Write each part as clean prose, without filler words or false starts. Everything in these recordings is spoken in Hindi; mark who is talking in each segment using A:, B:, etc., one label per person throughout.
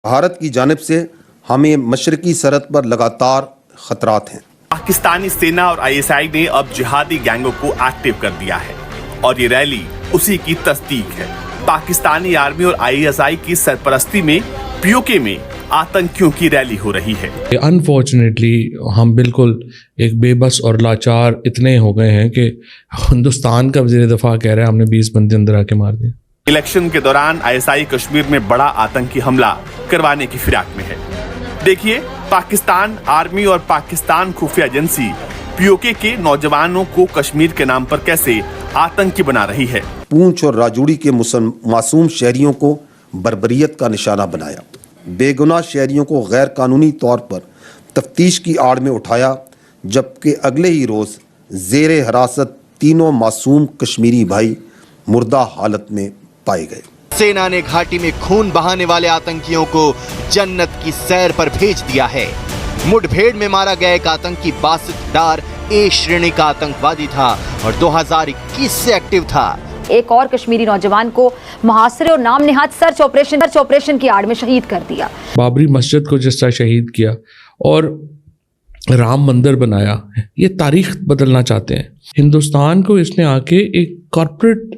A: भारत की जानिब से हमें मशरकी सरहद पर लगातार खतरात हैं।
B: पाकिस्तानी सेना और आईएसआई ने अब जिहादी गैंगों को एक्टिव कर दिया है और ये रैली उसी की तस्दीक है। पाकिस्तानी आर्मी और आईएसआई की सरपरस्ती में पीओके में आतंकियों की रैली हो रही है।
C: अनफॉर्चुनेटली हम बिल्कुल एक बेबस और लाचार इतने हो गए हैं कि हिंदुस्तान का वज़ीर दफ़ा कह रहा है हमने 20 बंदे अंदर आके मार दिए।
B: इलेक्शन के दौरान आईएसआई कश्मीर में बड़ा आतंकी हमला करवाने की फिराक में है। देखिए, पाकिस्तान आर्मी और पाकिस्तान खुफिया एजेंसी पीओके के नौजवानों को कश्मीर के नाम पर कैसे आतंकी बना रही है।
A: पूंछ और राजौरी के मासूम शहरियों को बर्बरियत का निशाना बनाया, बेगुनाह शहरियों को गैर कानूनी तौर पर तफ्तीश की आड़ में उठाया, जबकि अगले ही रोज जेर हिरासत तीनों मासूम कश्मीरी भाई मुर्दा हालत में पाए गए।
D: सेना ने घाटी में खून बहाने वाले आतंकियों को जन्नत की सैर पर भेज दिया है। मुठभेड़ में मारा गया एक आतंकी 62 डार ए श्रेणी का आतंकवादी था और 2021 से एक्टिव था।
E: एक और कश्मीरी नौजवान को मुहासरे और नाम नेहाद सर्च ऑपरेशन की आड़ में शहीद कर दिया।
C: बाबरी मस्जिद को जिस तरह शहीद किया और राम मंदिर बनाया, ये तारीख बदलना चाहते हैं। हिंदुस्तान को इसने आके एक कॉर्पोरेट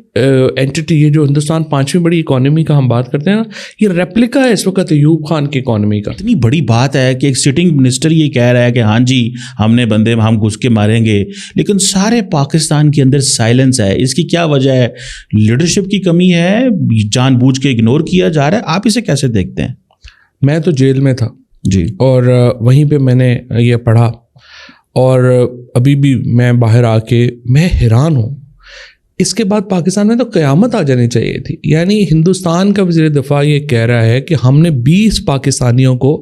C: एंटिटी, ये जो हिंदुस्तान 5वीं बड़ी इकोनॉमी का हम बात करते हैं ना, ये रेप्लिका है इस वक्त अयूब खान की इकोनॉमी का।
F: इतनी बड़ी बात है कि एक सिटिंग मिनिस्टर ये कह रहा है कि हाँ जी हमने बंदे हम घुस के मारेंगे, लेकिन सारे पाकिस्तान के अंदर साइलेंस है। इसकी क्या वजह है? लीडरशिप की कमी है, जानबूझ के इग्नोर किया जा रहा है। आप इसे कैसे देखते हैं?
C: मैं तो जेल में था
F: जी,
C: और वहीं पे मैंने ये पढ़ा और अभी भी मैं बाहर आके मैं हैरान हूँ। इसके बाद पाकिस्तान में तो क़यामत आ जानी चाहिए थी। यानी हिंदुस्तान का वज़ीर दिफ़ा ये कह रहा है कि हमने 20 पाकिस्तानियों को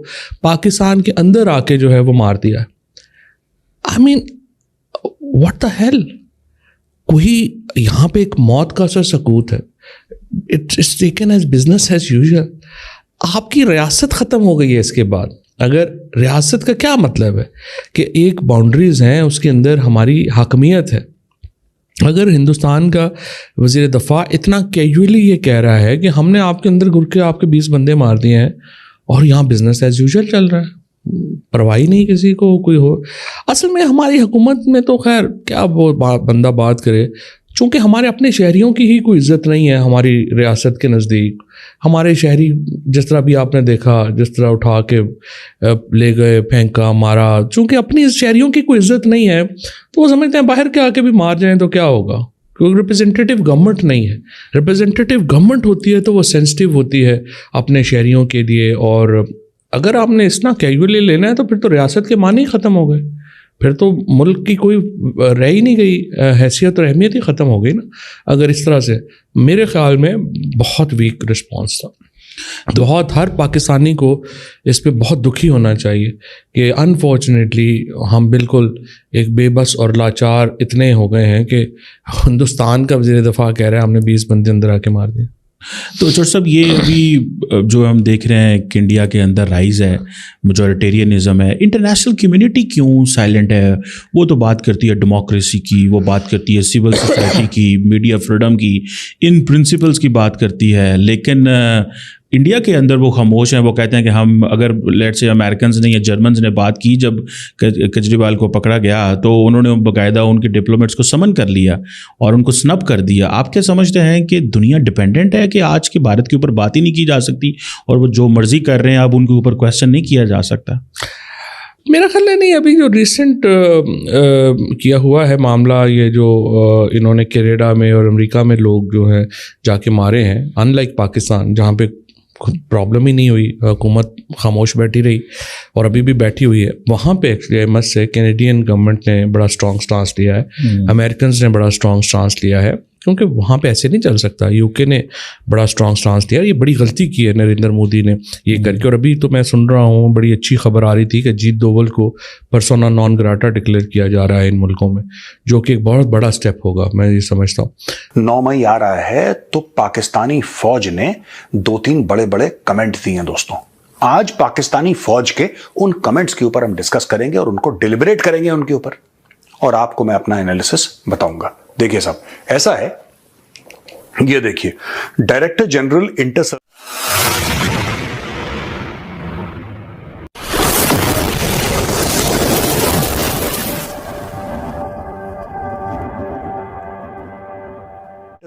C: पाकिस्तान के अंदर आके जो है वो मार दिया। I mean what the hell. कोई यहाँ पे एक मौत का सा सकूत है। It's taken as business as usual. आपकी रियासत ख़त्म हो गई है। इसके बाद अगर रियासत का क्या मतलब है कि एक बाउंड्रीज़ हैं, उसके अंदर हमारी हाकमियत है। अगर हिंदुस्तान का वज़ीर दफ़ा इतना कैजुअली ये कह रहा है कि हमने आपके अंदर घुस के आपके 20 बंदे मार दिए हैं और यहाँ बिजनेस एज यूजुअल चल रहा है, परवाही नहीं किसी को कोई हो। असल में हमारी हुकूमत में तो खैर क्या वो बंदा बात करे, चूँकि हमारे अपने शहरियों की ही कोई इज़्ज़त नहीं है हमारी रियासत के नज़दीक। हमारे शहरी जिस तरह भी आपने देखा, जिस तरह उठा के ले गए, फेंका, मारा, चूँकि अपनी शहरियों की कोई इज़्ज़त नहीं है तो वो समझते हैं बाहर के आके भी मार जाएं तो क्या होगा, क्योंकि रिप्रेजेंटेटिव गवर्नमेंट नहीं है। रिप्रेजेंटेटिव गवर्नमेंट होती है तो वो सेंसिटिव होती है अपने शहरियों के लिए। और अगर आपने इतना कैजुअली लेना है तो फिर तो रियासत के मानी ही ख़त्म हो गए, फिर तो मुल्क की कोई रह ही नहीं गई, हैसियत और अहमियत ही ख़त्म हो गई ना। अगर इस तरह से मेरे ख़्याल में बहुत वीक रिस्पांस था। बहुत हर पाकिस्तानी को इस पे बहुत दुखी होना चाहिए कि अनफॉर्चुनेटली हम बिल्कुल एक बेबस और लाचार इतने हो गए हैं कि हिंदुस्तान का वज़ीर दफ़ा कह रहा है हमने 20 बंदे अंदर आके मार दिए।
F: तो चौर साहब, ये अभी जो हम देख रहे हैं कि इंडिया के अंदर राइज़ है, मेजॉरिटेरियनिज़म है, इंटरनेशनल कम्युनिटी क्यों साइलेंट है? वो तो बात करती है डेमोक्रेसी की, वो बात करती है सिविल सोसाइटी की, मीडिया फ्रीडम की, इन प्रिंसिपल्स की बात करती है, लेकिन इंडिया के अंदर वो खामोश हैं। वो कहते हैं कि हम अगर लेट से अमेरिकन ने या जर्मन ने बात की, जब केजरीवाल को पकड़ा गया तो उन्होंने बाकायदा उनके डिप्लोमेट्स को समन कर लिया और उनको स्नब कर दिया। आप क्या समझते हैं कि दुनिया डिपेंडेंट है कि आज के भारत के ऊपर बात ही नहीं की जा सकती और वो जो मर्जी कर रहे हैं अब उनके ऊपर क्वेश्चन नहीं किया जा सकता?
C: मेरा ख्याल है नहीं। अभी जो रिसेंट किया हुआ है मामला, ये जो इन्होंने कनाडा में और अमेरिका में लोग जो हैं जाके मारे हैं, अनलाइक पाकिस्तान जहाँ पे प्रॉब्लम ही नहीं हुई, हुकूमत खामोश बैठी रही और अभी भी बैठी हुई है, वहाँ पे एक्चुअली मस से कैनेडियन गवर्नमेंट ने बड़ा स्ट्रॉन्ग स्टांस लिया है, अमेरिकन ने बड़ा स्ट्रॉन्ग स्टांस लिया है, क्योंकि वहाँ पे ऐसे नहीं चल सकता। यूके ने बड़ा स्ट्रॉन्ग स्टांस लिया। ये बड़ी गलती की है नरेंद्र मोदी ने ये करके। और अभी तो मैं सुन रहा हूँ, बड़ी अच्छी खबर आ रही थी कि अजीत डोवल को पर्सोना नॉन ग्राटा डिक्लेयर किया जा रहा है इन मुल्कों में, जो कि एक बहुत बड़ा स्टेप होगा, मैं ये समझता हूँ।
G: 9 मई आ रहा है तो पाकिस्तानी फौज ने 2-3 बड़े बड़े कमेंट दिए हैं दोस्तों। आज पाकिस्तानी फौज के उन कमेंट्स के ऊपर हम डिस्कस करेंगे और उनको डिलिबरेट करेंगे उनके ऊपर, और आपको मैं अपना एनालिसिस बताऊंगा। देखिए साहब, ऐसा है, ये देखिए, director general inter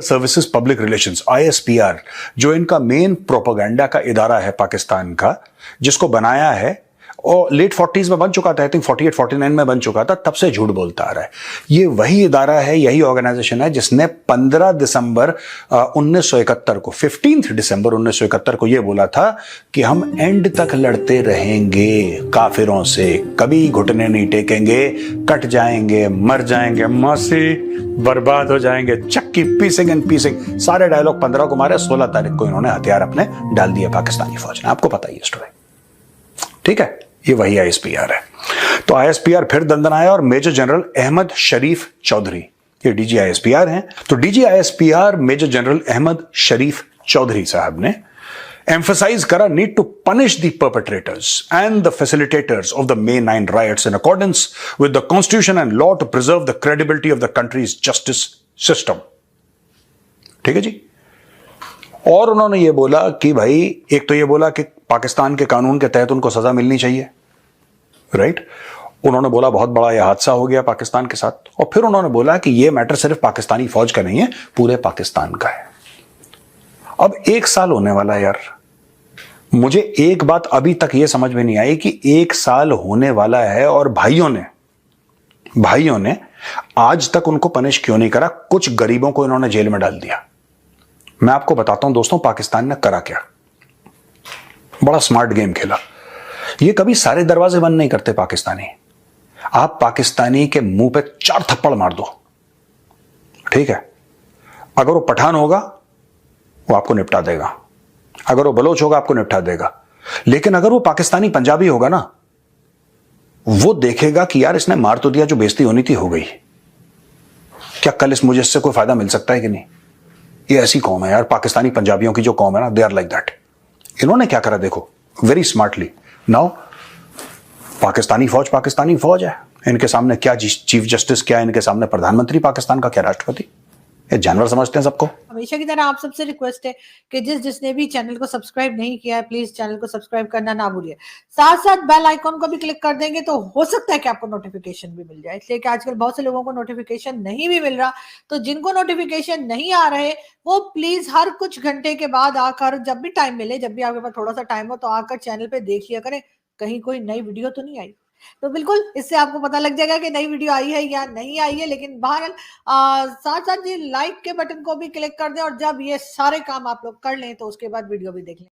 G: services public relations ISPR, जो इनका मेन प्रोपेगेंडा का इदारा है पाकिस्तान का, जिसको बनाया है और लेट 40s में बन चुका था, आई थिंक 48 49 में बन चुका था, तब से झूठ बोलता आ रहा है। ये वही इदारा है, यही ऑर्गेनाइजेशन है जिसने 15 दिसंबर 1971 को 15 दिसंबर 1971 को ये बोला था कि हम एंड तक लड़ते रहेंगे काफिरों से, कभी घुटने नहीं टेकेंगे, कट जाएंगे, मर जाएंगे, मासी बर्बाद हो जाएंगे, चक्की पीसिंग एंड पीसिंग, सारे डायलॉग 15 को मारे, 16 तारीख को इन्होंने हथियार अपने डाल दिए पाकिस्तानी फौज ने। आपको पता ही है स्टोरी, ठीक है। ये वही ISPR है। तो ISPR फिर दंदनाया और मेजर जनरल अहमद शरीफ चौधरी, ये DG ISPR हैं। तो DG ISPR major general Ahmed Sharif Chaudhry साहब ने emphasize करा need to punish the perpetrators and the facilitators of the May 9 riots in accordance with the constitution and law to preserve the credibility of the country's justice system। ठीक है जी। और उन्होंने ये बोला कि भाई, एक तो ये बोला कि पाकिस्तान के कानून के तहत उनको सजा मिलनी चाहिए, राइट। उन्होंने बोला बहुत बड़ा यह हादसा हो गया पाकिस्तान के साथ, और फिर उन्होंने बोला कि यह मैटर सिर्फ पाकिस्तानी फौज का नहीं है, पूरे पाकिस्तान का है। अब 1 साल होने वाला है यार। मुझे एक बात अभी तक यह समझ में नहीं आई कि 1 साल होने वाला है और भाइयों ने आज तक उनको पनिश क्यों नहीं करा। कुछ गरीबों को इन्होंने जेल में डाल दिया। मैं आपको बताता हूं दोस्तों, पाकिस्तान ने करा क्या। बड़ा स्मार्ट गेम खेला। ये कभी सारे दरवाजे बंद नहीं करते पाकिस्तानी। आप पाकिस्तानी के मुंह पे 4 थप्पड़ मार दो, ठीक है। अगर वो पठान होगा वो आपको निपटा देगा, अगर वो बलोच होगा आपको निपटा देगा। लेकिन अगर वो पाकिस्तानी पंजाबी होगा ना, वो देखेगा कि यार इसने मार तो दिया, जो बेइज्जती होनी थी हो गई, क्या कल इस मुझे इससे कोई फायदा मिल सकता है कि नहीं। ये ऐसी कौम है यार, पाकिस्तानी पंजाबियों की जो कौम है ना, दे आर लाइक दैट। इन्होंने क्या करा देखो, वेरी स्मार्टली। नाउ पाकिस्तानी फौज है, इनके सामने क्या चीफ जस्टिस, क्या इनके सामने प्रधानमंत्री पाकिस्तान का, क्या राष्ट्रपति, ये जानवर समझते हैं सबको।
H: हमेशा की तरह आप सबसे रिक्वेस्ट है कि जिसने भी चैनल को सब्सक्राइब नहीं किया है, प्लीज चैनल को सब्सक्राइब करना ना भूलिए। साथ साथ बेल आइकॉन को भी क्लिक कर देंगे तो हो सकता है कि आपको नोटिफिकेशन भी मिल जाए, इसलिए कि आजकल बहुत से लोगों को नोटिफिकेशन नहीं भी मिल रहा। तो जिनको नोटिफिकेशन नहीं आ रहे वो प्लीज हर कुछ घंटे के बाद आकर, जब भी टाइम मिले, जब भी आपके पास थोड़ा सा टाइम हो, तो आकर चैनल पे देख लिया करें कहीं कोई नई वीडियो तो नहीं आई। तो बिल्कुल इससे आपको पता लग जाएगा कि नई वीडियो आई है या नहीं आई है। लेकिन बहरहाल साथ साथ ये लाइक के बटन को भी क्लिक कर दें, और जब ये सारे काम आप लोग कर लें तो उसके बाद वीडियो भी देख लें।